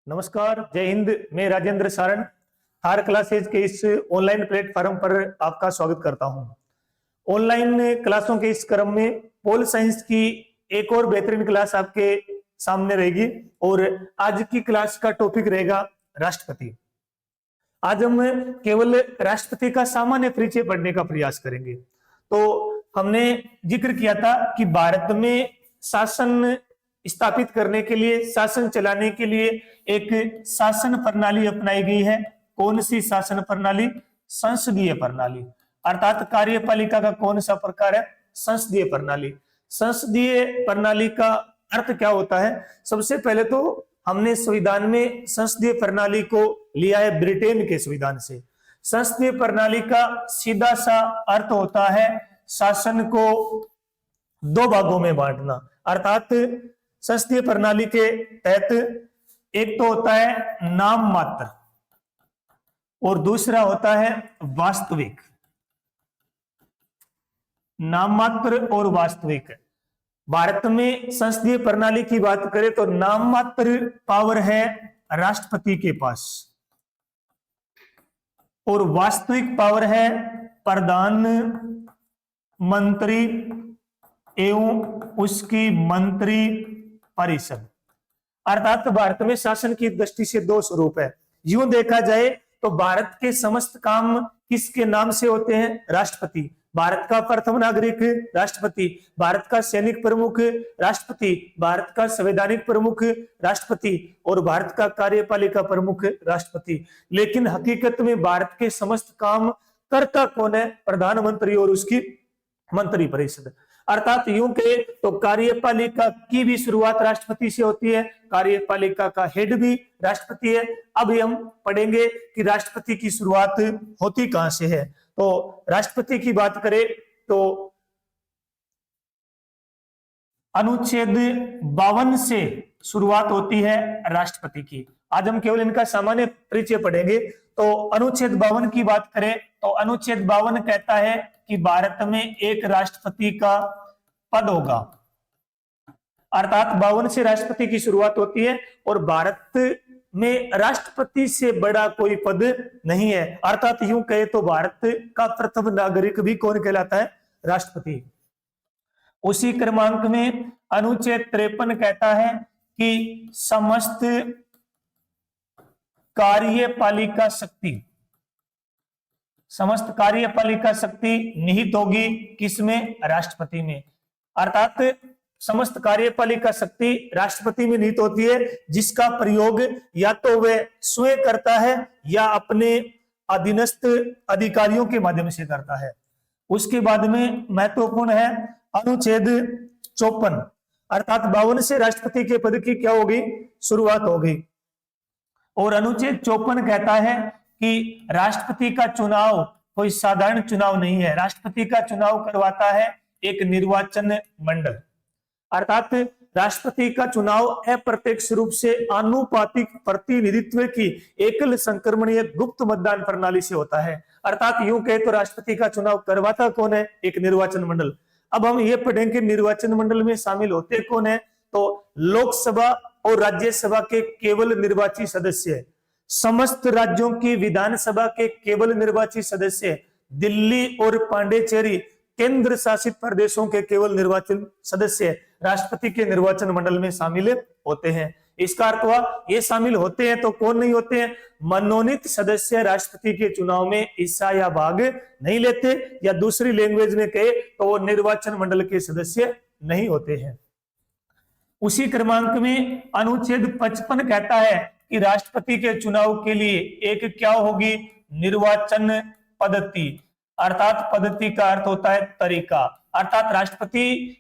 नमस्कार, जय हिंद। मैं राजेंद्र सारण थार क्लासेज के इस ऑनलाइन प्लेटफॉर्म पर आपका स्वागत करता हूं। ऑनलाइन क्लासों के इस क्रम में पोल साइंस की एक और बेहतरीन क्लास आपके सामने रहेगी और आज की क्लास का टॉपिक रहेगा राष्ट्रपति। आज हम केवल राष्ट्रपति का सामान्य परिचय पढ़ने का प्रयास करेंगे। तो हमने जिक्र किया था कि भारत में शासन स्थापित करने के लिए, शासन चलाने के लिए एक शासन प्रणाली अपनाई गई है। कौन सी शासन प्रणाली? संसदीय प्रणाली। अर्थात कार्यपालिका का कौन सा प्रकार है? संसदीय प्रणाली। संसदीय प्रणाली का अर्थ क्या होता है? सबसे पहले तो हमने संविधान में संसदीय प्रणाली को लिया है ब्रिटेन के संविधान से। संसदीय प्रणाली का सीधा सा अर्थ होता है शासन को दो भागों में बांटना। अर्थात संसदीय प्रणाली के तहत एक तो होता है नाम मात्र और दूसरा होता है वास्तविक। नाम मात्र और वास्तविक। भारत में संसदीय प्रणाली की बात करें तो नाम मात्र पावर है राष्ट्रपति के पास और वास्तविक पावर है प्रधानमंत्री एवं उसकी मंत्री परिषद। अर्थात भारत में शासन की दृष्टि से दो स्वरूप है। यूं देखा जाए तो भारत के समस्त काम किसके नाम से होते हैं? राष्ट्रपति। भारत का प्रथम नागरिक राष्ट्रपति, भारत का सैनिक प्रमुख राष्ट्रपति, भारत का संवैधानिक प्रमुख राष्ट्रपति और भारत का कार्यपालिका प्रमुख राष्ट्रपति। लेकिन हकीकत में भारत के समस्त काम करता कौन है? प्रधानमंत्री और उसकी मंत्री परिषद। अर्थात यूं कहे तो कार्यपालिका की भी शुरुआत राष्ट्रपति से होती है, कार्यपालिका का हेड भी राष्ट्रपति है। अब हम पढ़ेंगे कि राष्ट्रपति की शुरुआत होती कहां से है। तो राष्ट्रपति की बात करें तो अनुच्छेद 52 से शुरुआत होती है राष्ट्रपति की। आज हम केवल इनका सामान्य परिचय पढ़ेंगे। तो अनुच्छेद 52 की बात करें तो अनुच्छेद 52 कहता है कि भारत में एक राष्ट्रपति का पद होगा। अर्थात 52 से राष्ट्रपति की शुरुआत होती है और भारत में राष्ट्रपति से बड़ा कोई पद नहीं है। अर्थात यूं कहे तो भारत का प्रथम नागरिक भी कौन कहलाता है? राष्ट्रपति। उसी क्रमांक में अनुच्छेद 53 कहता है कि समस्त कार्यपालिका शक्ति निहित होगी किसमें? राष्ट्रपति में। अर्थात समस्त कार्यपालिका शक्ति राष्ट्रपति में निहित होती है, जिसका प्रयोग या तो वह स्वयं करता है या अपने अधीनस्थ अधिकारियों के माध्यम से करता है। उसके बाद में महत्वपूर्ण है अनुच्छेद 54। अर्थात 52 से राष्ट्रपति के पद की क्या होगी? शुरुआत होगी। और अनुच्छेद 54 कहता है कि राष्ट्रपति का चुनाव कोई साधारण चुनाव नहीं है। राष्ट्रपति का चुनाव करवाता है एक निर्वाचन मंडल। अर्थात राष्ट्रपति का अप्रत्यक्ष रूप से आनुपातिक प्रतिनिधित्व की एकल संक्रमणीय गुप्त मतदान प्रणाली से होता है। अर्थात यूं कहे तो राष्ट्रपति का चुनाव करवाता कौन है? एक निर्वाचन मंडल। अब हम ये पढ़ेंगे निर्वाचन मंडल में शामिल होते कौन है। तो लोकसभा और राज्यसभा के केवल निर्वाचित सदस्य, समस्त राज्यों की विधानसभा के केवल निर्वाचित सदस्य, दिल्ली और पांडिचेरी केंद्र शासित प्रदेशों के केवल निर्वाचित सदस्य राष्ट्रपति के निर्वाचन मंडल में शामिल होते हैं। इसका अर्थ हुआ ये शामिल होते हैं तो कौन नहीं होते हैं? मनोनीत सदस्य राष्ट्रपति के चुनाव में हिस्सा या भाग नहीं लेते, या दूसरी लैंग्वेज में कहे तो वो निर्वाचन मंडल के सदस्य नहीं होते हैं। उसी क्रमांक में अनुच्छेद 55 कहता है कि राष्ट्रपति के चुनाव के लिए एक क्या होगी? निर्वाचन पद्धति। अर्थात पद्धति का अर्थ होता है तरीका। अर्थात राष्ट्रपति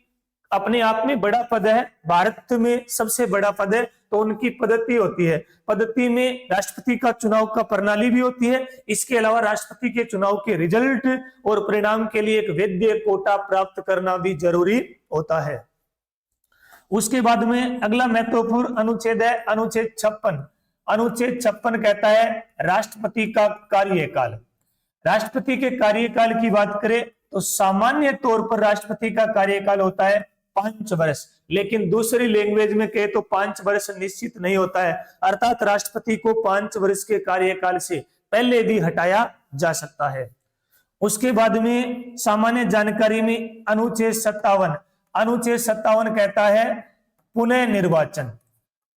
अपने आप में बड़ा पद है, भारत में सबसे बड़ा पद है, तो उनकी पद्धति होती है। पद्धति में राष्ट्रपति का चुनाव का प्रणाली भी होती है। इसके अलावा राष्ट्रपति के चुनाव के रिजल्ट और परिणाम के लिए एक वैध कोटा प्राप्त करना भी जरूरी होता है। उसके बाद में अगला महत्वपूर्ण अनुच्छेद है अनुच्छेद 56। अनुच्छेद 56 कहता है राष्ट्रपति का कार्यकाल। राष्ट्रपति के कार्यकाल की बात करें तो सामान्य तौर पर राष्ट्रपति का कार्यकाल होता है 5 वर्ष। लेकिन दूसरी लैंग्वेज में कहे तो 5 वर्ष निश्चित नहीं होता है, अर्थात राष्ट्रपति को 5 वर्ष के कार्यकाल से पहले भी हटाया जा सकता है। उसके बाद में सामान्य जानकारी में अनुच्छेद 57 कहता है पुनः निर्वाचन।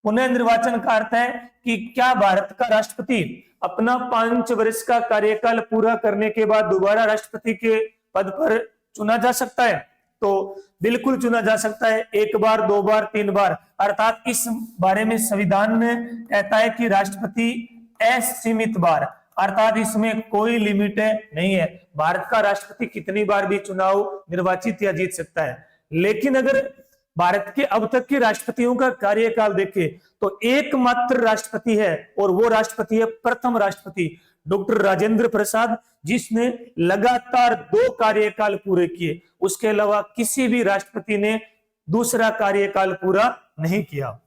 पुनः निर्वाचन का अर्थ है कि क्या भारत का राष्ट्रपति अपना 5 वर्ष का कार्यकाल पूरा करने के बाद दोबारा राष्ट्रपति के पद पर चुना जा सकता है? तो बिल्कुल चुना जा सकता है, 1 बार, 2 बार, 3 बार। अर्थात इस बारे में संविधान में कहता है कि राष्ट्रपति असीमित बार, अर्थात इसमें कोई लिमिट नहीं है, भारत का राष्ट्रपति कितनी बार भी चुनाव निर्वाचित या जीत सकता है। लेकिन अगर भारत के अब तक के राष्ट्रपतियों का कार्यकाल देखें तो एकमात्र राष्ट्रपति है, और वो राष्ट्रपति है प्रथम राष्ट्रपति डॉक्टर राजेंद्र प्रसाद, जिसने लगातार 2 कार्यकाल पूरे किए। उसके अलावा किसी भी राष्ट्रपति ने दूसरा कार्यकाल पूरा नहीं किया।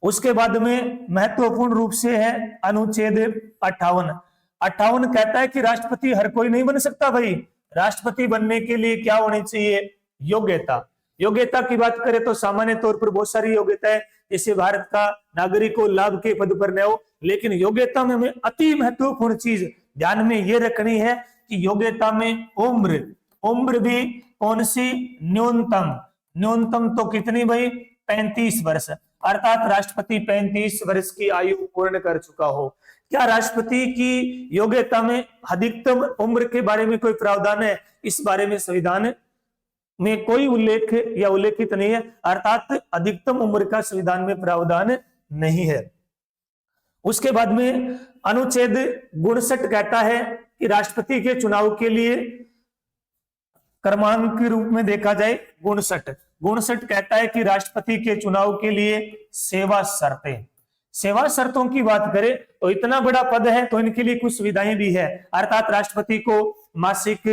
उसके बाद में महत्वपूर्ण रूप से है अनुच्छेद 58 कहता है कि राष्ट्रपति हर कोई नहीं बन सकता भाई। राष्ट्रपति बनने के लिए क्या होनी चाहिए? योग्यता। योग्यता की बात करें तो सामान्य तौर पर बहुत सारी योग्यता है, जैसे भारत का नागरिक को लाभ के पद पर न हो, लेकिन योग्यता में हमें अति महत्वपूर्ण चीज ध्यान में ये रखनी है कि योग्यता में उम्र भी कौन सी? न्यूनतम तो कितनी भाई? 35 वर्ष, अर्थात राष्ट्रपति 35 वर्ष की आयु पूर्ण कर चुका हो। क्या राष्ट्रपति की योग्यता में अधिकतम उम्र के बारे में कोई प्रावधान है? इस बारे में संविधान में कोई उल्लेख या उल्लेखित नहीं है, अर्थात अधिकतम उम्र का संविधान में प्रावधान नहीं है। उसके बाद में अनुच्छेद 59 कहता है कि राष्ट्रपति के चुनाव के लिए क्रमांक के रूप में देखा जाए 59 कहता है कि राष्ट्रपति के चुनाव के लिए सेवा शर्तों की बात करें तो इतना बड़ा पद है तो इनके लिए कुछ सुविधाएं भी है, अर्थात राष्ट्रपति को मासिक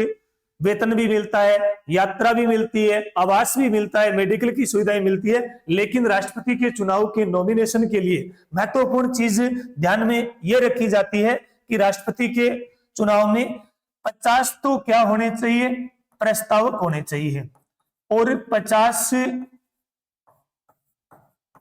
वेतन भी मिलता है, यात्रा भी मिलती है, आवास भी मिलता है, मेडिकल की सुविधाएं मिलती है। लेकिन राष्ट्रपति के चुनाव के नॉमिनेशन के लिए महत्वपूर्ण चीज ध्यान में यह रखी जाती है कि राष्ट्रपति के चुनाव में 50 तो क्या होने चाहिए? प्रस्तावक होने चाहिए, और 50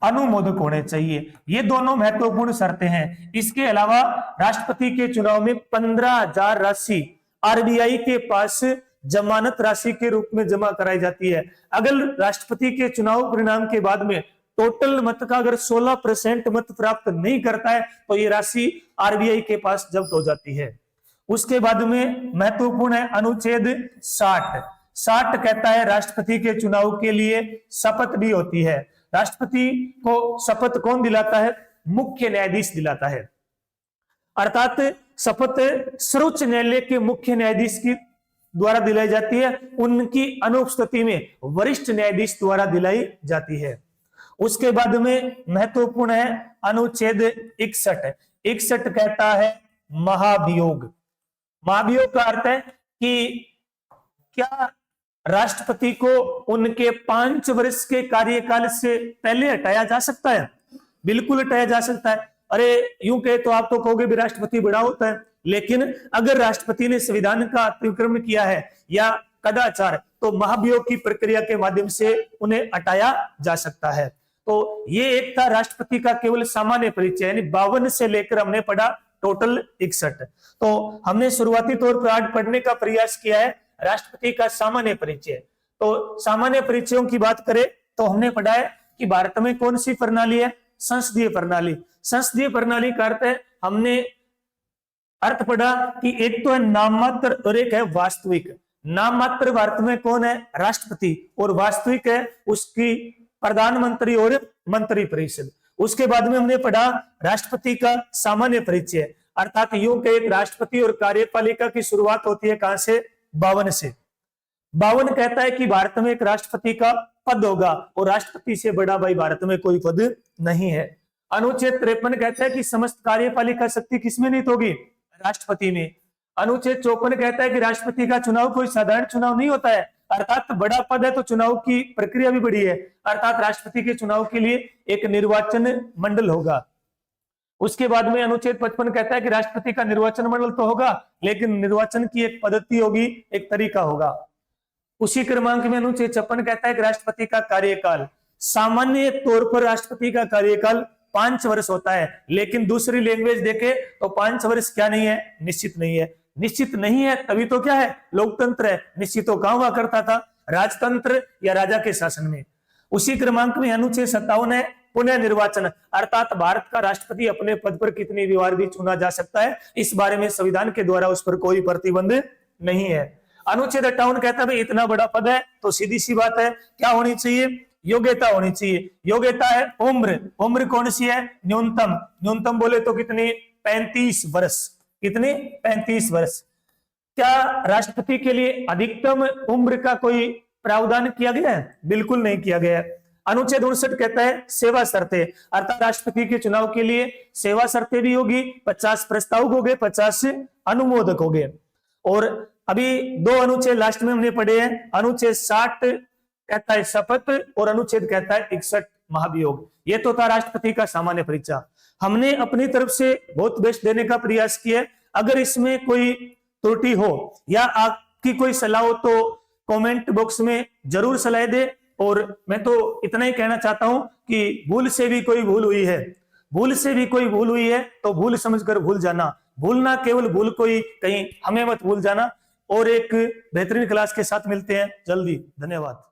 अनुमोदक होने चाहिए। ये दोनों महत्वपूर्ण शर्तें हैं। इसके अलावा राष्ट्रपति के चुनाव में 15,000 राशि आरबीआई के पास जमानत राशि के रूप में जमा कराई जाती है। अगर राष्ट्रपति के चुनाव परिणाम के बाद में टोटल मत का अगर 16% मत प्राप्त नहीं करता है तो ये राशि आरबीआई के पास जब्त हो जाती है। उसके बाद में महत्वपूर्ण है अनुच्छेद 60 कहता है राष्ट्रपति के चुनाव के लिए शपथ भी होती है। राष्ट्रपति को शपथ कौन दिलाता है? मुख्य न्यायाधीश दिलाता है, अर्थात शपथ सर्वोच्च न्यायालय के मुख्य न्यायाधीश की द्वारा दिलाई जाती है, उनकी अनुपस्थिति में वरिष्ठ न्यायाधीश द्वारा दिलाई जाती है। उसके बाद में महत्वपूर्ण है अनुच्छेद 61 कहता है महाभियोग का अर्थ है कि क्या राष्ट्रपति को उनके 5 वर्ष के कार्यकाल से पहले हटाया जा सकता है? बिल्कुल हटाया जा सकता है। अरे यूं कहे तो आप तो कहोगे भी राष्ट्रपति बड़ा होता है, लेकिन अगर राष्ट्रपति ने संविधान का अतिक्रमण किया है या कदाचार तो महाभियोग की प्रक्रिया के माध्यम से उन्हें हटाया जा सकता है। तो ये एक था राष्ट्रपति का केवल सामान्य परिचय, यानी 52 से लेकर हमने पढ़ा टोटल 61। तो हमने शुरुआती तौर पर आज पढ़ने का प्रयास किया है राष्ट्रपति का सामान्य परिचय। तो सामान्य परिचयों की बात करें तो हमने पढ़ा है कि भारत में कौन सी प्रणाली है? संसदीय प्रणाली। संसदीय प्रणाली का अर्थ है, हमने अर्थ पढ़ा कि एक तो है नाममात्र और एक है वास्तविक। नाममात्र भारत में कौन है? राष्ट्रपति, और वास्तविक है उसकी प्रधानमंत्री और मंत्रिपरिषद। उसके बाद में हमने पढ़ा राष्ट्रपति का सामान्य परिचय, अर्थात यूं के एक राष्ट्रपति और कार्यपालिका की शुरुआत होती है कहां से? 52 से। 52 कहता है कि भारत में एक राष्ट्रपति का पद होगा और राष्ट्रपति से बड़ा भाई भारत में कोई पद नहीं है। अनुच्छेद 53 कहता है कि समस्त कार्यपालिका शक्ति किसमें निहित होगी? राष्ट्रपति में। अनुच्छेद 54 कहता है कि राष्ट्रपति का चुनाव कोई साधारण चुनाव नहीं होता है, अर्थात बड़ा पद है तो चुनाव की प्रक्रिया भी बड़ी है, अर्थात राष्ट्रपति के चुनाव के लिए एक निर्वाचन मंडल होगा। उसके बाद में अनुच्छेद 55 कहता है कि राष्ट्रपति का निर्वाचन मंडल तो होगा, लेकिन निर्वाचन की एक पद्धति होगी, एक तरीका होगा। उसी क्रमांक में अनुच्छेद 56 कहता है कि राष्ट्रपति का कार्यकाल सामान्य तौर पर राष्ट्रपति का कार्यकाल 5 वर्ष होता है, लेकिन दूसरी लैंग्वेज देखे तो 5 वर्ष क्या नहीं है, निश्चित नहीं है। निश्चित नहीं है तभी तो क्या है, लोकतंत्र है। निश्चित तो कहां हुआ करता था, राजतंत्र या राजा के शासन में। उसी क्रमांक में अनुच्छेद 57 है, पुनः निर्वाचन, अर्थात भारत का राष्ट्रपति अपने पद पर कितनी भी बार भी चुना जा सकता है, इस बारे में संविधान के द्वारा उस पर कोई प्रतिबंध नहीं है। अनुच्छेद 58 कहता है इतना बड़ा पद है तो सीधी सी बात है क्या होनी चाहिए, योग्यता होनी चाहिए। योग्यता है उम्र, उम्र कौन सी है, न्यूनतम, न्यूनतम बोले तो कितनी, 35 वर्ष, कितने, 35 वर्ष। क्या राष्ट्रपति के लिए अधिकतम उम्र का कोई प्रावधान किया गया है, बिल्कुल नहीं किया गया है। अनुच्छेद 59 कहता है सेवा शर्तें, अर्थात राष्ट्रपति के चुनाव के लिए सेवा शर्तें भी होगी, 50 प्रस्तावक हो गए, 50 अनुमोदक हो गए। और अभी 2 अनुच्छेद लास्ट में हमने पढ़े हैं, अनुच्छेद 60 कहता है शपथ और अनुच्छेद कहता है 61 महाभियोग। ये तो था राष्ट्रपति का सामान्य परिचय। हमने अपनी तरफ से बहुत बेस्ट देने का प्रयास किया। अगर इसमें कोई त्रुटि हो या आपकी कोई सलाह हो तो कमेंट बॉक्स में जरूर सलाह दे। और मैं तो इतना ही कहना चाहता हूं कि भूल से भी कोई भूल हुई है, भूल से भी कोई भूल हुई है तो भूल समझकर भूल जाना, भूलना केवल भूल कोई कहीं हमें मत भूल जाना। और एक बेहतरीन क्लास के साथ मिलते हैं जल्दी। धन्यवाद।